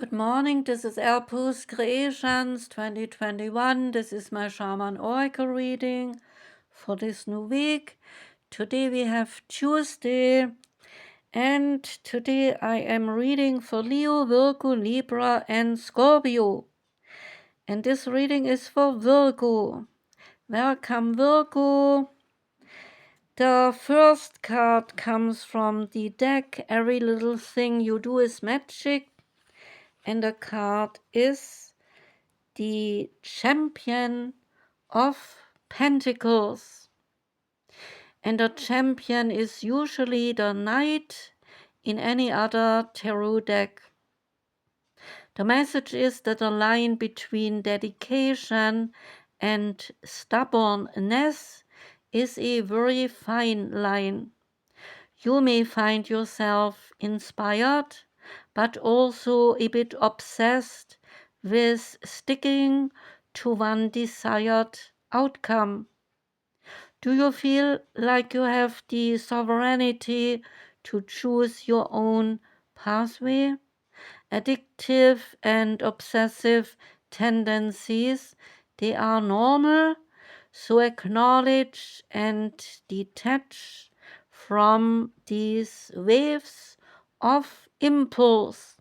Good morning, this is Elpus Creations 2021. This is my Shaman Oracle reading for this new week. Today we have Tuesday, and today I am reading for Leo, Virgo, Libra, and Scorpio. And this reading is for Virgo. Welcome, Virgo. The first card comes from the deck. Every little thing you do is magic. And the card is the Champion of Pentacles. And the champion is usually the knight in any other tarot deck. The message is that the line between dedication and stubbornness is a very fine line. You may find yourself inspired, but also a bit obsessed with sticking to one desired outcome. Do you feel like you have the sovereignty to choose your own pathway? Addictive and obsessive tendencies, they are normal, so acknowledge and detach from these waves of impulse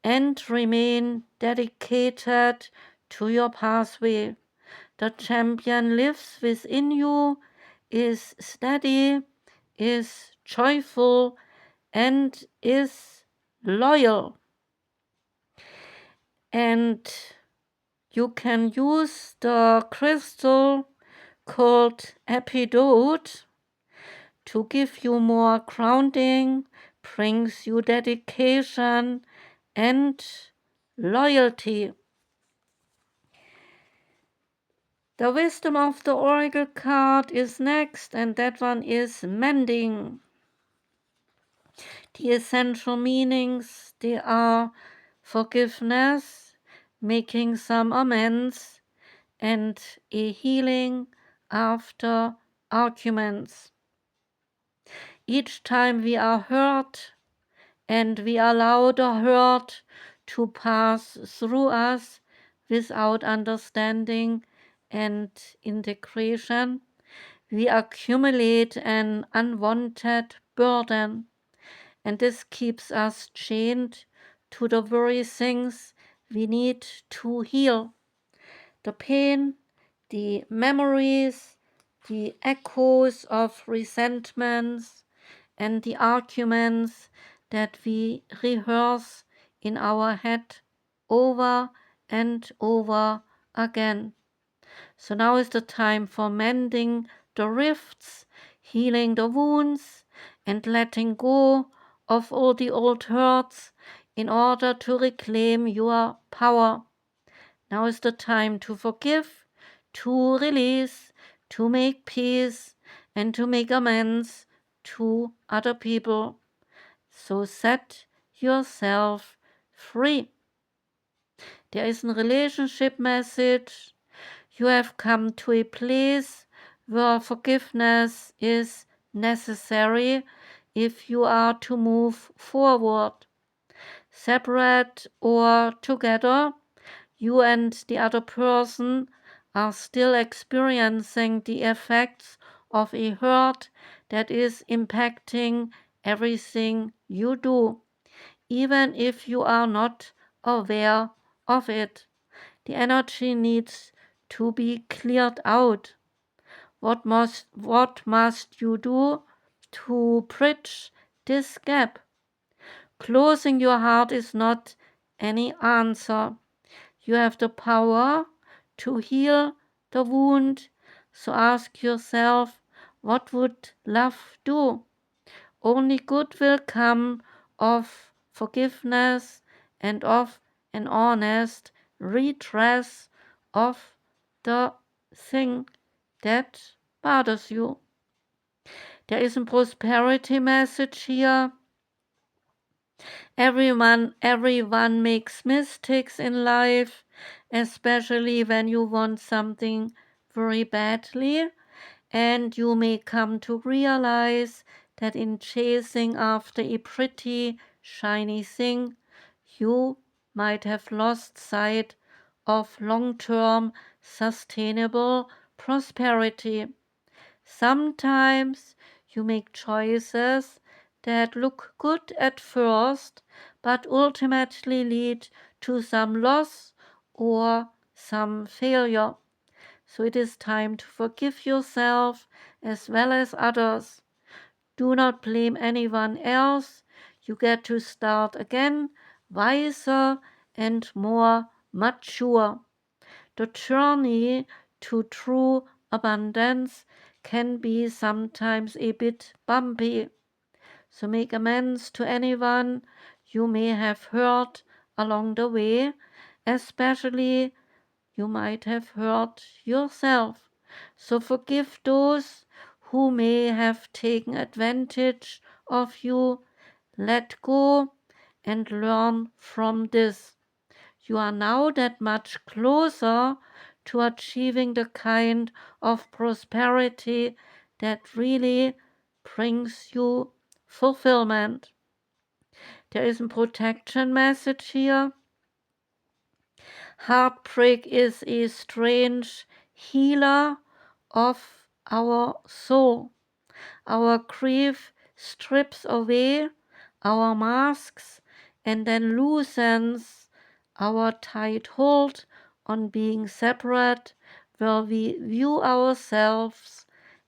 and remain dedicated to your pathway. The champion lives within you, is steady, is joyful, and is loyal. And you can use the crystal called Epidote to give you more grounding, brings you dedication and loyalty. The wisdom of the oracle card is next, and that one is Mending. The essential meanings, they are forgiveness, making some amends, and a healing after arguments. Each time we are hurt and we allow the hurt to pass through us without understanding and integration, we accumulate an unwanted burden, and this keeps us chained to the very things we need to heal. The pain, the memories, the echoes of resentments, and the arguments that we rehearse in our head over and over again. So now is the time for mending the rifts, healing the wounds, and letting go of all the old hurts in order to reclaim your power. Now is the time to forgive, to release, to make peace, and to make amends to other people. So set yourself free. There is a relationship message. You have come to a place where forgiveness is necessary if you are to move forward. Separate or together, you and the other person are still experiencing the effects of a hurt that is impacting everything you do, even if you are not aware of it. The energy needs to be cleared out. What must you do to bridge this gap? Closing your heart is not any answer. You have the power to heal the wound, so ask yourself, what would love do? Only good will come of forgiveness and of an honest redress of the thing that bothers you. There is a prosperity message here. Everyone makes mistakes in life, especially when you want something very badly, and you may come to realize that in chasing after a pretty, shiny thing, you might have lost sight of long-term sustainable prosperity. Sometimes you make choices that look good at first, but ultimately lead to some loss or some failure. So it is time to forgive yourself as well as others. Do not blame anyone else. You get to start again, wiser and more mature. The journey to true abundance can be sometimes a bit bumpy. So make amends to anyone you may have hurt along the way, especially you might have hurt yourself. So forgive those who may have taken advantage of you. Let go and learn from this. You are now that much closer to achieving the kind of prosperity that really brings you fulfillment. There is a protection message here. Heartbreak is a strange healer of our soul. Our grief strips away our masks and then loosens our tight hold on being separate, where we view ourselves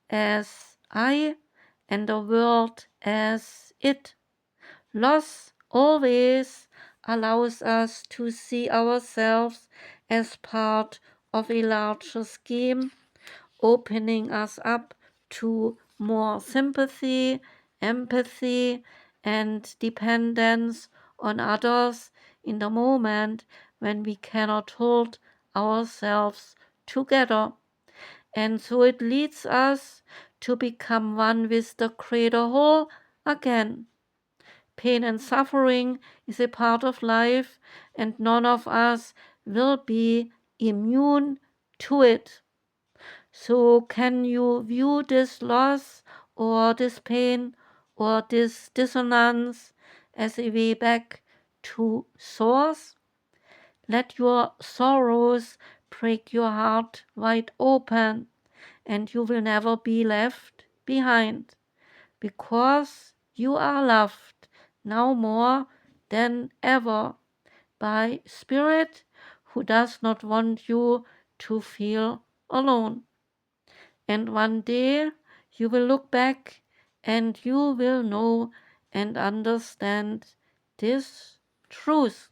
as I and the world as it. Loss always allows us to see ourselves as part of a larger scheme, opening us up to more sympathy, empathy, and dependence on others in the moment when we cannot hold ourselves together. And so it leads us to become one with the greater whole again. Pain and suffering is a part of life, and none of us will be immune to it. So, can you view this loss or this pain or this dissonance as a way back to source? Let your sorrows break your heart wide open, and you will never be left behind, because you are loved now more than ever by Spirit, who does not want you to feel alone. And one day you will look back and you will know and understand this truth.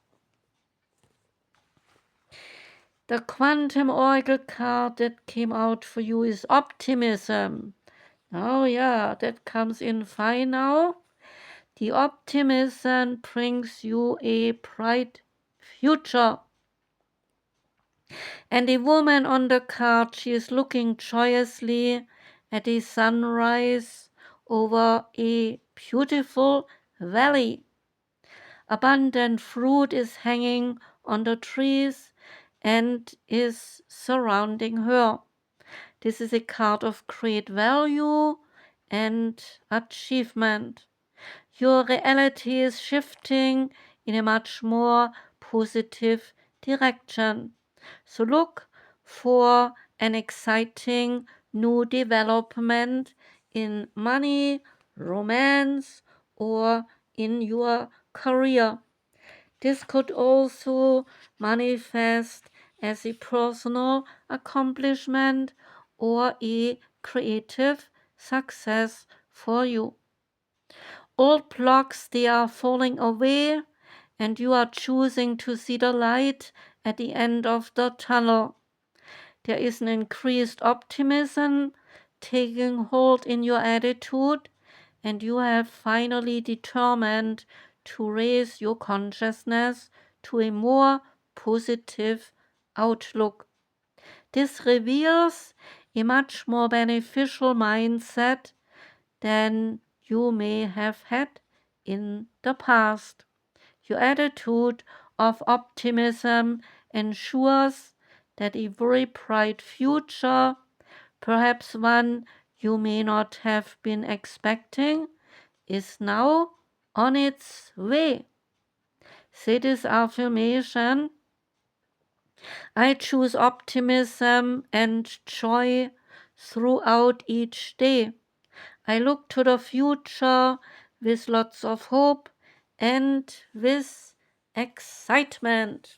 The quantum oracle card that came out for you is Optimism. Oh yeah, that comes in fine now. The optimism brings you a bright future. And a woman on the card, she is looking joyously at a sunrise over a beautiful valley. Abundant fruit is hanging on the trees and is surrounding her. This is a card of great value and achievement. Your reality is shifting in a much more positive direction. So look for an exciting new development in money, romance, or in your career. This could also manifest as a personal accomplishment or a creative success for you. Old blocks, they are falling away, and you are choosing to see the light at the end of the tunnel. There is an increased optimism taking hold in your attitude, and you have finally determined to raise your consciousness to a more positive outlook. This reveals a much more beneficial mindset than you may have had in the past. Your attitude of optimism ensures that a very bright future, perhaps one you may not have been expecting, is now on its way. Say this affirmation: I choose optimism and joy throughout each day. I look to the future with lots of hope and with excitement.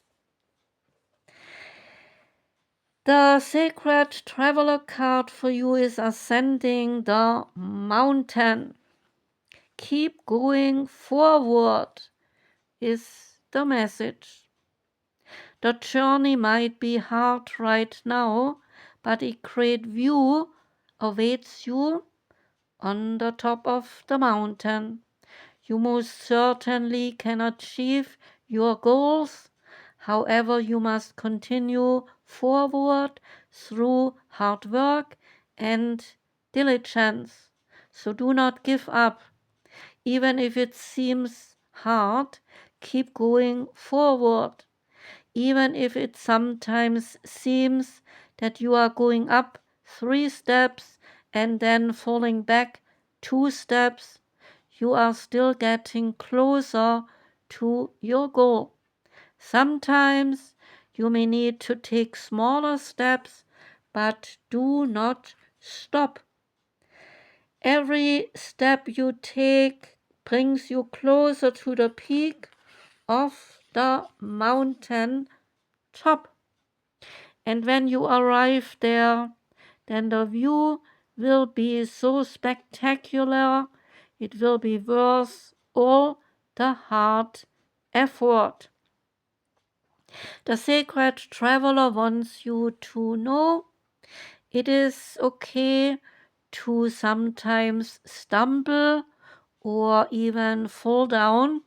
The sacred traveler card for you is ascending the mountain. Keep going forward is the message. The journey might be hard right now, but a great view awaits you on the top of the mountain. You most certainly can achieve your goals. However, you must continue forward through hard work and diligence. So do not give up. Even if it seems hard, keep going forward. Even if it sometimes seems that you are going up 3 steps and then falling back 2 steps, you are still getting closer to your goal. Sometimes you may need to take smaller steps, but do not stop. Every step you take brings you closer to the peak of the mountain top. And when you arrive there, then the view will be so spectacular, it will be worth all the hard effort. The sacred traveler wants you to know it is okay to sometimes stumble or even fall down.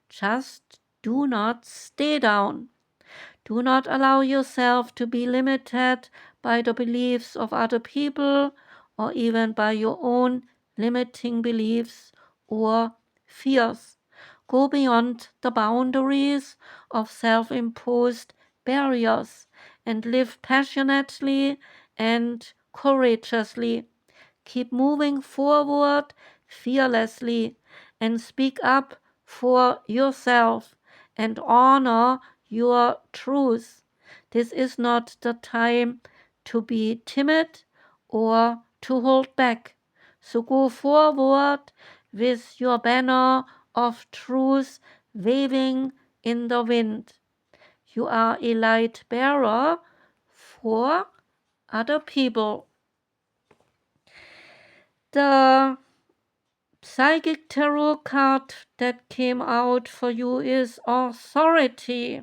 Just do not stay down. Do not allow yourself to be limited by the beliefs of other people or even by your own limiting beliefs or fears. Go beyond the boundaries of self-imposed barriers and live passionately and courageously. Keep moving forward fearlessly and speak up for yourself and honor your truth. This is not the time to be timid or to hold back. So go forward with your banner of truth waving in the wind. You are a light bearer for other people. The psychic tarot card that came out for you is Authority.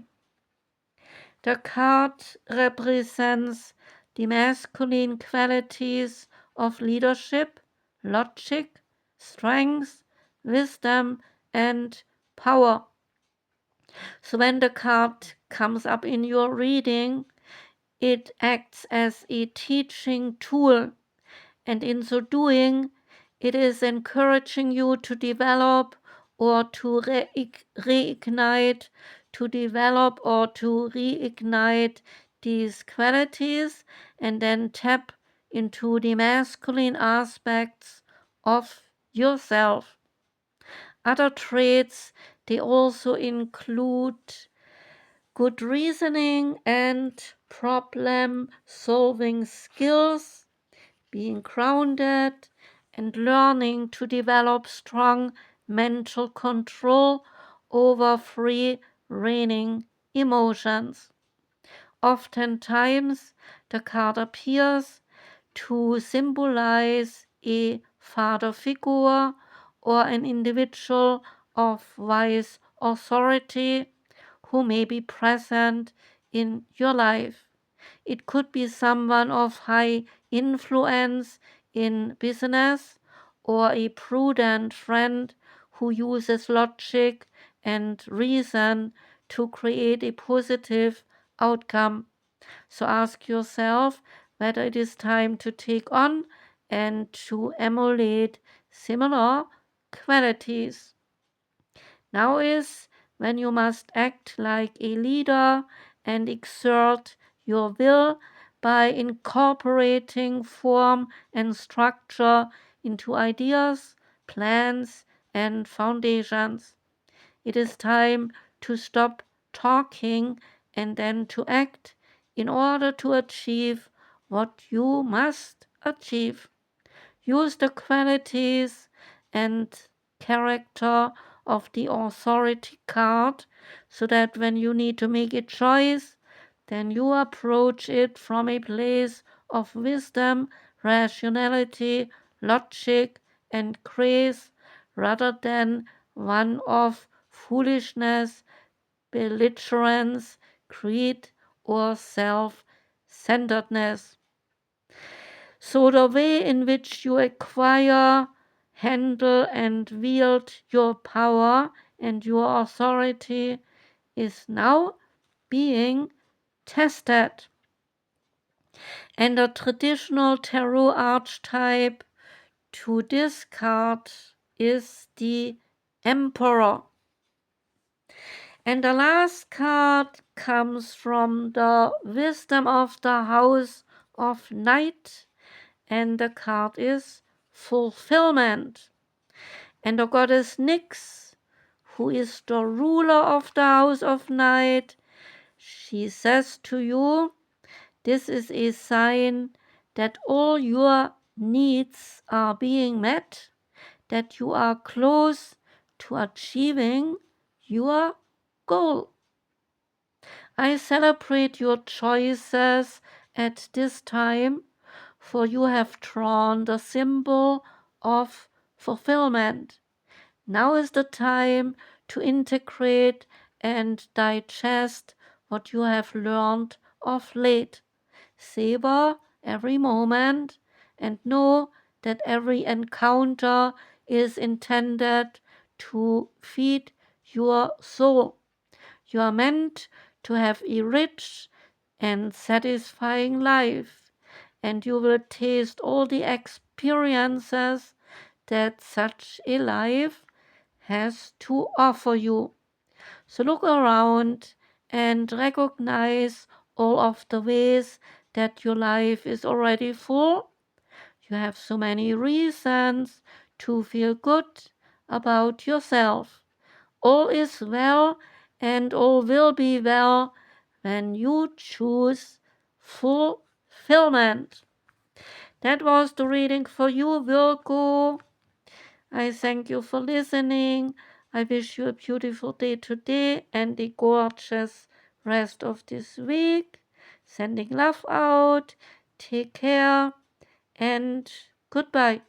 The card represents the masculine qualities of leadership, logic, strength, wisdom, and power. So when the card comes up in your reading, it acts as a teaching tool, and in so doing, it is encouraging you to develop or to reignite, these qualities and then tap into the masculine aspects of yourself. Other traits, they also include good reasoning and problem-solving skills, being grounded, and learning to develop strong mental control over free reigning emotions. Oftentimes, the card appears to symbolize a father figure or an individual of wise authority who may be present in your life. It could be someone of high influence in business or a prudent friend who uses logic and reason to create a positive outcome. So ask yourself whether it is time to take on and to emulate similar qualities. Now is when you must act like a leader and exert your will by incorporating form and structure into ideas, plans, and foundations. It is time to stop talking and then to act in order to achieve what you must achieve. Use the qualities and character of the authority card so that when you need to make a choice, then you approach it from a place of wisdom, rationality, logic, and grace rather than one of foolishness, belligerence, greed, or self-centeredness. So the way in which you acquire, handle, and wield your power and your authority is now being tested. And the traditional tarot archetype to discard is the Emperor. And the last card comes from the wisdom of the House of Night, and the card is Fulfillment. And the goddess Nyx, who is the ruler of the House of Night, she says to you, this is a sign that all your needs are being met, that you are close to achieving your goal. I celebrate your choices at this time, for you have drawn the symbol of fulfillment. Now is the time to integrate and digest what you have learned of late. Savor every moment and know that every encounter is intended to feed your soul. You are meant to have a rich and satisfying life, and you will taste all the experiences that such a life has to offer you. So look around and recognize all of the ways that your life is already full. You have so many reasons to feel good about yourself. All is well and all will be well when you choose fulfillment. That was the reading for you, Virgo. I thank you for listening. I wish you a beautiful day today and a gorgeous rest of this week. Sending love out. Take care and goodbye.